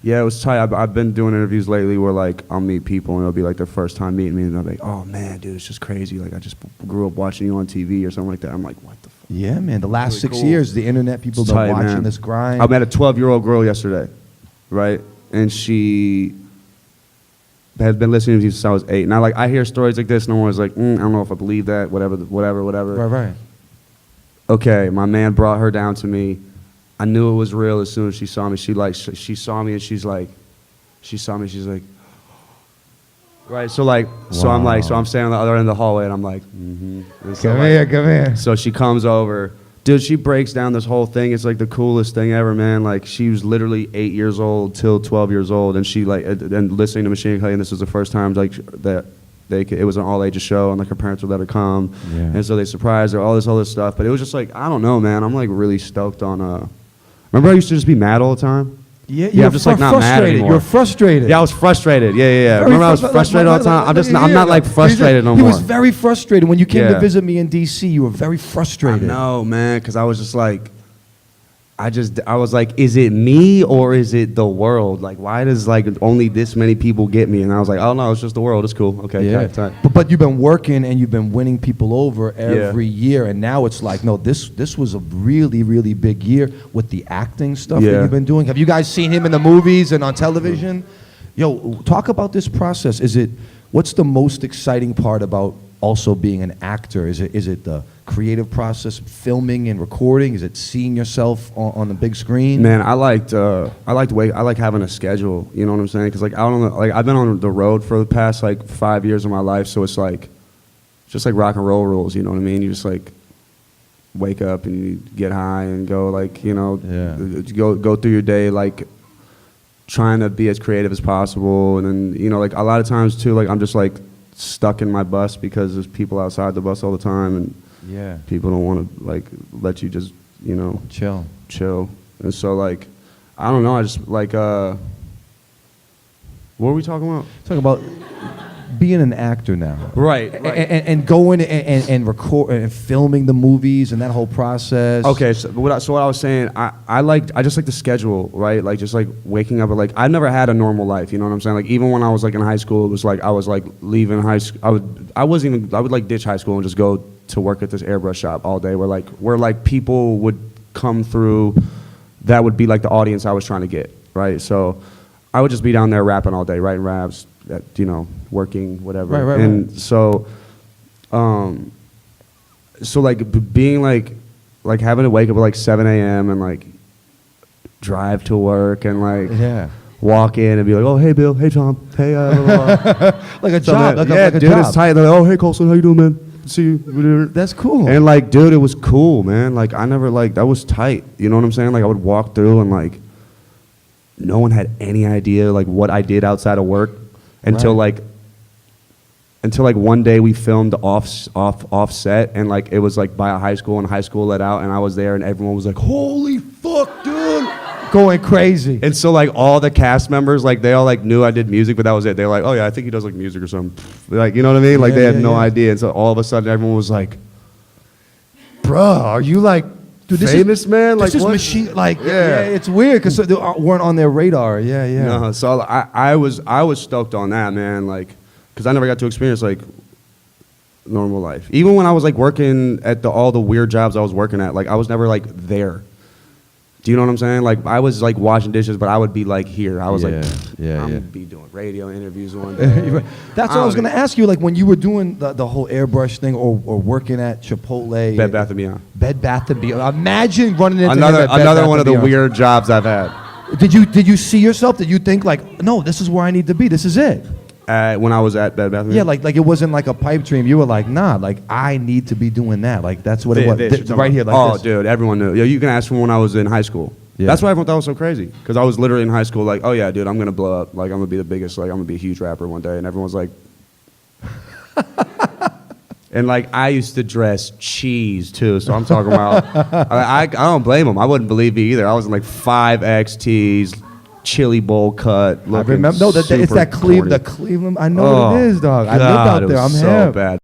Yeah, it was tight. I've been doing interviews lately where like I'll meet people and it'll be like their first time meeting me and they'll be like, oh man, dude, it's just crazy. Like I just grew up watching you on TV or something like that. I'm like, what the fuck? Yeah, man. The last Really 6 cool. years, the internet, people have been watching this grind. I met a 12-year-old girl yesterday, right? And she has been listening to me since I was 8. Now, like, I hear stories like this, and I'm always like, I don't know if I believe that, whatever. Right. Okay, my man brought her down to me. I knew it was real as soon as she saw me. She saw me, and she's like, right. So like, so I'm like, so I'm standing on the other end of the hallway, and I'm like, Come here. So she comes over. Dude, she breaks down this whole thing. It's like the coolest thing ever, man. Like, she was literally 8 years old till 12 years old, and she like, and listening to Machine Gun, and this was the first time like that it was an all-ages show, and like her parents would let her come, and so they surprised her, all this other stuff. But it was just like, I don't know, man. I'm like really stoked on. Remember, I used to just be mad all the time. Yeah, I'm just like not mad anymore. You're frustrated. Yeah, I was frustrated. Yeah. Remember, I was frustrated all the time. I'm not like frustrated no more. He was very frustrated when you came to visit me in D.C. You were very frustrated. No, man, because I was just like, I was like, is it me or is it the world? Like, why does like only this many people get me? And I was like, oh no, it's just the world. It's cool. Okay, yeah. Tight. But you've been working and you've been winning people over every year, and now it's like, no, this was a really, really big year with the acting stuff that you've been doing. Have you guys seen him in the movies and on television? Yo, talk about this process. What's the most exciting part about also being an actor? Is it the creative process, filming and recording? Is it seeing yourself on the big screen? Man, I like having a schedule. You know what I'm saying? Because like I've been on the road for the past like 5 years of my life, so it's like just like rock and roll rules. You know what I mean? You just like wake up and you get high and go like go through your day like trying to be as creative as possible, and then like a lot of times too, like I'm just like stuck in my bus because there's people outside the bus all the time, and people don't want to like let you just chill. And so like I don't know, I just like what were we talking about? Talking about being an actor now, right. And going and record and filming the movies and that whole process. Okay, so what I was saying, I just like the schedule, right? Like just like waking up at like, I've never had a normal life, you know what I'm saying? Like even when I was like in high school, it was like I was like leaving high school, I would like ditch high school and just go to work at this airbrush shop all day where like people would come through that would be like the audience I was trying to get, right? So I would just be down there rapping all day, writing raps, working, whatever. Right. And so, so like being like having to wake up at like 7 a.m. and like drive to work and like walk in and be like, oh, hey, Bill, hey, Tom, hey, blah, blah, blah. Like a job. Like a dude, job. it's tight. They're like, oh, hey, Colson, how you doing, man? See you. That's cool. And like, dude, it was cool, man. Like I never like, that was tight. You know what I'm saying? Like I would walk through and like, no one had any idea like what I did outside of work until like one day we filmed off set, and like it was like by a high school, and high school let out, and I was there, and everyone was like, holy fuck, dude, going crazy. And so like all the cast members, like they all like knew I did music, but that was it. They were like, oh yeah, I think he does like music or something, like, you know what I mean? Like they had no idea. And so all of a sudden everyone was like, bruh, are you like, dude, famous, man? Like, this is what? Machine, like, it's weird because they weren't on their radar. No, so I was stoked on that, man, like, because I never got to experience like normal life. Even when I was like working at all the weird jobs I was working at, like I was never like there. Do you know what I'm saying? Like I was like washing dishes, but I would be like here. I was I'm gonna be doing radio interviews one day. That's what I was gonna ask you. Like when you were doing the whole airbrush thing, or working at Chipotle, Bed Bath & Beyond. Bed Bath & Beyond. Imagine running into another one of the weird jobs I've had. Did you see yourself? Did you think like, no, this is where I need to be. This is it. When I was at Bed Bath & Beyond? Yeah, like it wasn't like a pipe dream. You were like, nah, like I need to be doing that. Like that's what it was. Right here, like this. Dude, everyone knew. Yo, you can ask from when I was in high school. Yeah. That's why everyone thought it was so crazy. Because I was literally in high school like, oh yeah, dude, I'm going to blow up. Like I'm going to be the biggest, like I'm going to be a huge rapper one day. And everyone's like... And like I used to dress cheese too. So I'm talking about... I don't blame them. I wouldn't believe me either. I was in like 5X tees, chili bowl cut. I remember. No, it's that Cleveland. I know what it is, dog. I lived out there. I'm so bad.